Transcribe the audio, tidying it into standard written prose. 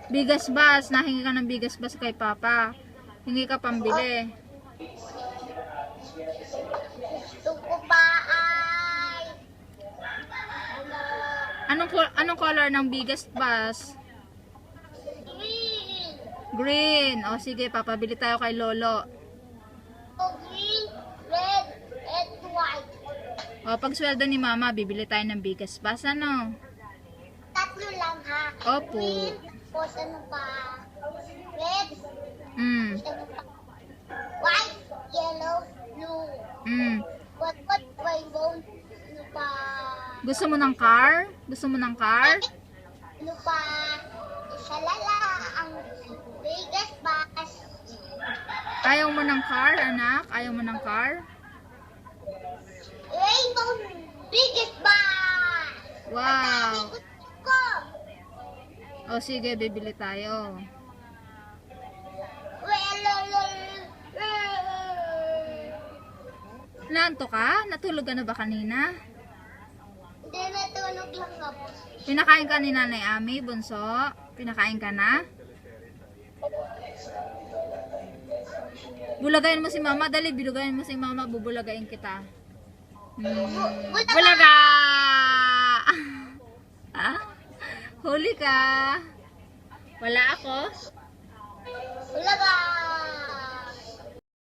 Bigas bus. Nahingi ka ng bigas bus kay Papa. Hingi ka pambili. Gusto ko pa ay... Anong color ng bigas bus? Green. Green. O sige, papabili tayo kay Lolo. Green, red, and white. O pag sweldo ni Mama, bibili tayo ng bigas bus. Ano? Tatlo lang ha. Opo. Green, tapos ano pa? Red, ano pa? White, yellow, blue. What rainbow? Ano pa? Gusto mo ng car? Gusto mo ng car? Ano pa? Isa lala ang biggest bus. Ayaw mo ng car, anak? Ayaw mo ng car? Rainbow biggest bus. Wow. Gusto ko. O sige, bibili tayo. Nanto ka? Natulog ka na ba kanina? Hindi, natulog lang ako. Pinakain ka ni Nanay Ami, bunso? Pinakain ka na? Bulagayin mo si Mama. Dali, bilagayin mo si Mama. Bubulagayin kita. Bulaga! Ah? Huli ka. Wala ako? Bulaga!